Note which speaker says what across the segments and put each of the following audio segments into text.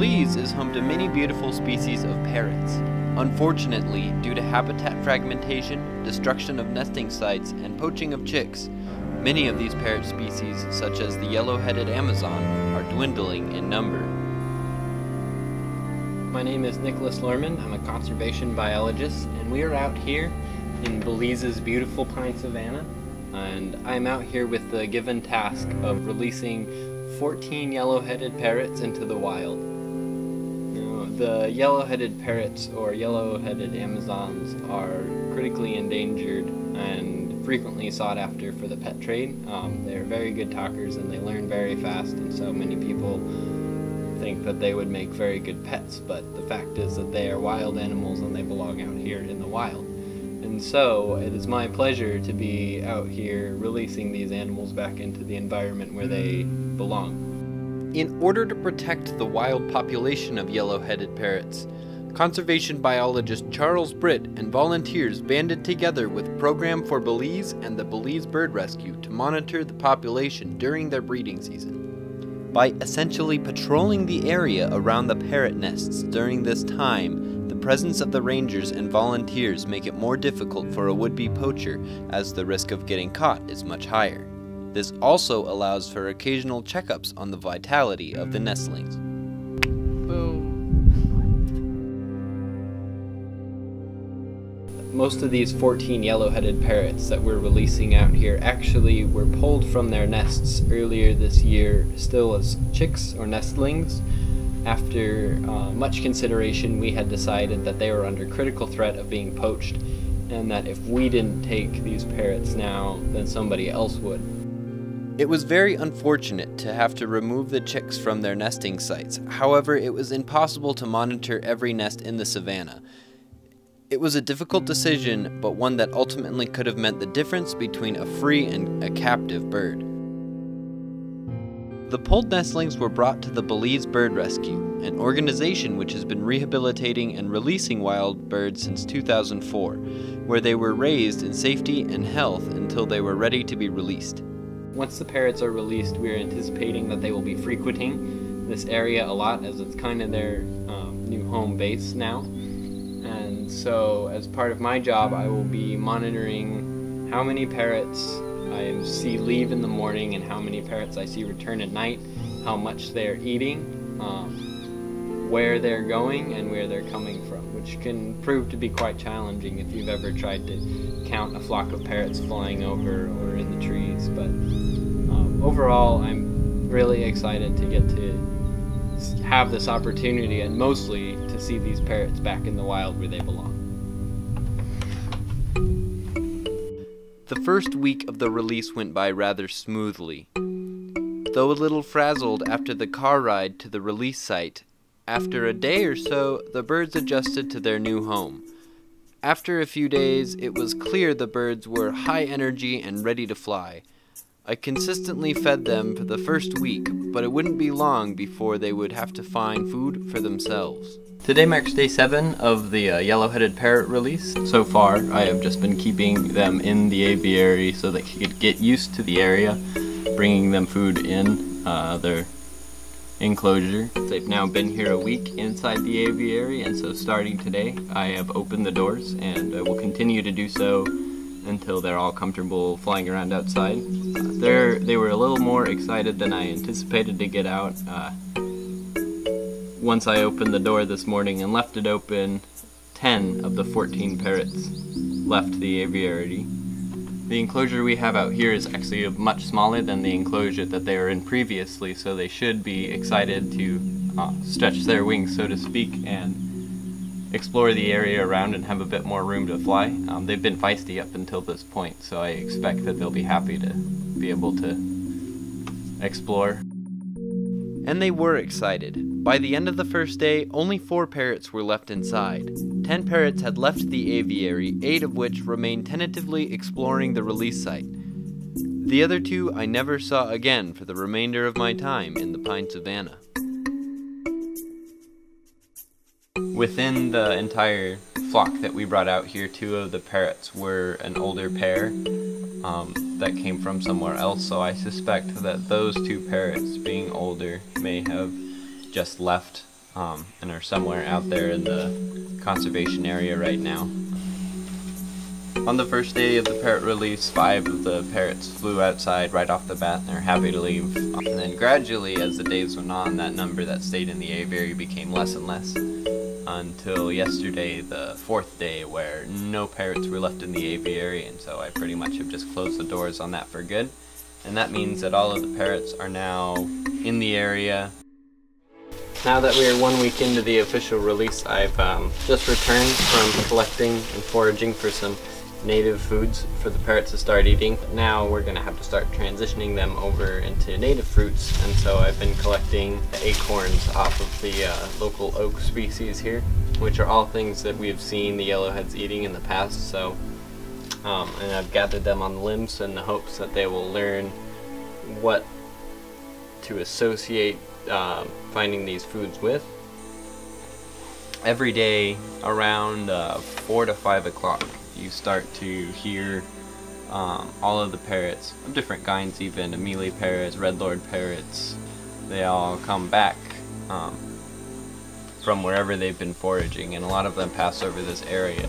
Speaker 1: Belize is home to many beautiful species of parrots. Unfortunately, due to habitat fragmentation, destruction of nesting sites, and poaching of chicks, many of these parrot species, such as the yellow-headed Amazon, are dwindling in number.
Speaker 2: My name is Nicholas Lorman. I'm a conservation biologist, and we are out here in Belize's beautiful pine savanna. And I'm out here with the given task of releasing 14 yellow-headed parrots into the wild. The yellow-headed parrots or yellow-headed Amazons are critically endangered and frequently sought after for the pet trade. They're very good talkers and they learn very fast, and so many people think that they would make very good pets, but the fact is that they are wild animals and they belong out here in the wild. And so it is my pleasure to be out here releasing these animals back into the environment where they belong.
Speaker 1: In order to protect the wild population of yellow-headed parrots, conservation biologist Charles Britt and volunteers banded together with Program for Belize and the Belize Bird Rescue to monitor the population during their breeding season. By essentially patrolling the area around the parrot nests during this time, the presence of the rangers and volunteers make it more difficult for a would-be poacher, as the risk of getting caught is much higher. This also allows for occasional checkups on the vitality of the nestlings.
Speaker 2: Boom. Most of these 14 yellow-headed parrots that we're releasing out here actually were pulled from their nests earlier this year, still as chicks or nestlings. After much consideration, we had decided that they were under critical threat of being poached, and that if we didn't take these parrots now, then somebody else would.
Speaker 1: It was very unfortunate to have to remove the chicks from their nesting sites. However, it was impossible to monitor every nest in the savanna. It was a difficult decision, but one that ultimately could have meant the difference between a free and a captive bird. The pulled nestlings were brought to the Belize Bird Rescue, an organization which has been rehabilitating and releasing wild birds since 2004, where they were raised in safety and health until they were ready to be released.
Speaker 2: Once the parrots are released, we are anticipating that they will be frequenting this area a lot, as it's kind of their new home base now. And so as part of my job, I will be monitoring how many parrots I see leave in the morning and how many parrots I see return at night, how much they're eating, where they're going and where they're coming from, which can prove to be quite challenging if you've ever tried to count a flock of parrots flying over or in the trees. But overall, I'm really excited to get to have this opportunity, and mostly to see these parrots back in the wild where they belong.
Speaker 1: The first week of the release went by rather smoothly. Though a little frazzled after the car ride to the release site, after a day or so, the birds adjusted to their new home. After a few days, it was clear the birds were high energy and ready to fly. I consistently fed them for the first week, but it wouldn't be long before they would have to find food for themselves.
Speaker 2: Today marks day 7 of the yellow-headed parrot release. So far, I have just been keeping them in the aviary so they could get used to the area, bringing them food in their enclosure. They've now been here a week inside the aviary, and so starting today, I have opened the doors, and I will continue to do so until they're all comfortable flying around outside. They were a little more excited than I anticipated to get out. Once I opened the door this morning and left it open, 10 of the 14 parrots left the aviary. The enclosure we have out here is actually much smaller than the enclosure that they were in previously, so they should be excited to stretch their wings, so to speak, and explore the area around and have a bit more room to fly. They've been feisty up until this point, so I expect that they'll be happy to be able to explore.
Speaker 1: And they were excited. By the end of the first day, only 4 parrots were left inside. 10 parrots had left the aviary, 8 of which remained tentatively exploring the release site. The other 2 I never saw again for the remainder of my time in the pine savanna.
Speaker 2: Within the entire flock that we brought out here, 2 of the parrots were an older pair that came from somewhere else, so I suspect that those 2 parrots, being older, may have just left and are somewhere out there in the conservation area right now. On the first day of the parrot release, 5 of the parrots flew outside right off the bat and they're happy to leave. And then gradually, as the days went on, that number that stayed in the aviary became less and less, until yesterday, the 4th day, where no parrots were left in the aviary, and so I pretty much have just closed the doors on that for good. And that means that all of the parrots are now in the area. Now that we are 1 week into the official release, I've just returned from collecting and foraging for some native foods for the parrots to start eating. Now we're going to have to start transitioning them over into native fruits, and so I've been collecting the acorns off of the local oak species here, which are all things that we have seen the yellowheads eating in the past. So and I've gathered them on limbs in the hopes that they will learn what to associate finding these foods with. Every day around 4 to 5 o'clock you start to hear all of the parrots of different kinds, even Amelie parrots, red lord parrots. They all come back from wherever they've been foraging, and a lot of them pass over this area.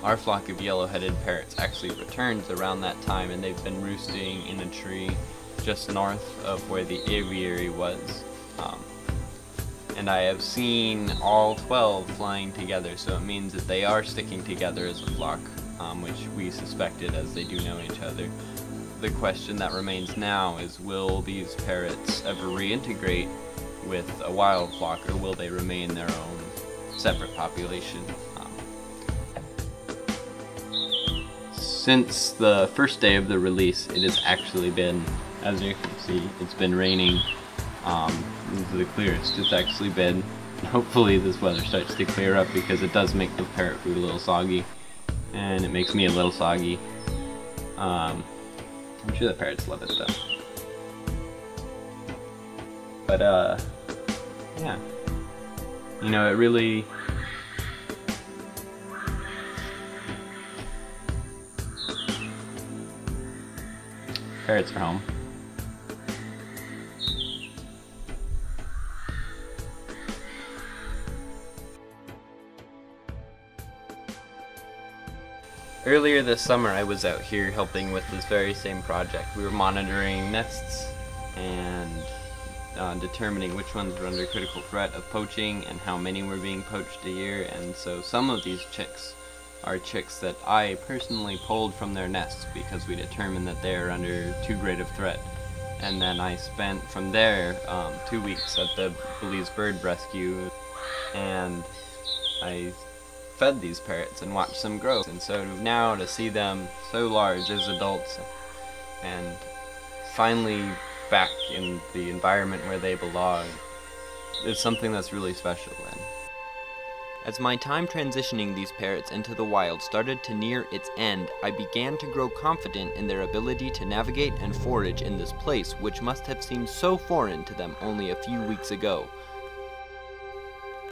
Speaker 2: Our flock of yellow-headed parrots actually returns around that time, and they've been roosting in a tree just north of where the aviary was. And I have seen all 12 flying together, so it means that they are sticking together as a flock, which we suspected, as they do know each other. The question that remains now is, will these parrots ever reintegrate with a wild flock, or will they remain their own separate population? Since the first day of the release, it has actually been, as you can see, it's been raining. This is the clearest it's actually been. Hopefully this weather starts to clear up, because it does make the parrot food a little soggy, and it makes me a little soggy. I'm sure the parrots love it though. But yeah, you know, it really parrots are home. Earlier this summer I was out here helping with this very same project. We were monitoring nests and determining which ones were under critical threat of poaching and how many were being poached a year, and so some of these chicks are chicks that I personally pulled from their nests because we determined that they are under too great of threat. And then I spent from there 2 weeks at the Belize Bird Rescue, and I fed these parrots and watched them grow. And so now to see them so large as adults and finally back in the environment where they belong is something that's really special. And
Speaker 1: as my time transitioning these parrots into the wild started to near its end, I began to grow confident in their ability to navigate and forage in this place, which must have seemed so foreign to them only a few weeks ago.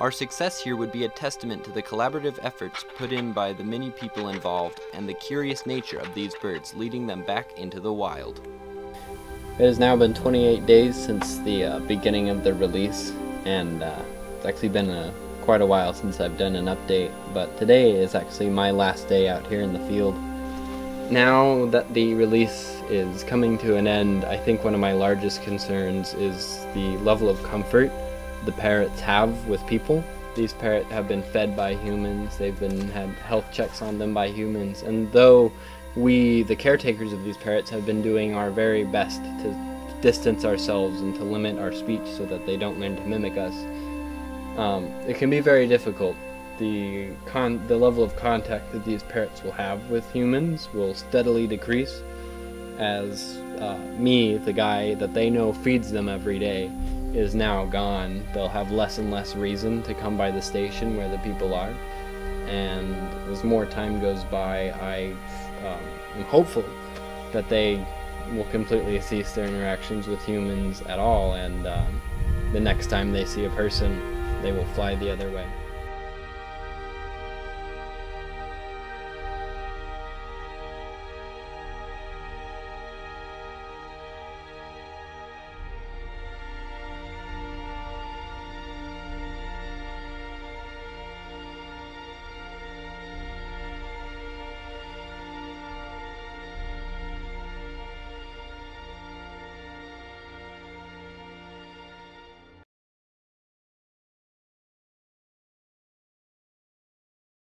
Speaker 1: Our success here would be a testament to the collaborative efforts put in by the many people involved and the curious nature of these birds, leading them back into the wild.
Speaker 2: It has now been 28 days since the beginning of the release, and it's actually been quite a while since I've done an update, but today is actually my last day out here in the field. Now that the release is coming to an end, I think one of my largest concerns is the level of comfort the parrots have with people. These parrots have been fed by humans, they've had health checks on them by humans, and though we, the caretakers of these parrots, have been doing our very best to distance ourselves and to limit our speech so that they don't learn to mimic us, it can be very difficult. The level of contact that these parrots will have with humans will steadily decrease as me, the guy that they know feeds them every day, is now gone. They'll have less and less reason to come by the station where the people are, and as more time goes by, I am hopeful that they will completely cease their interactions with humans at all, and the next time they see a person, they will fly the other way.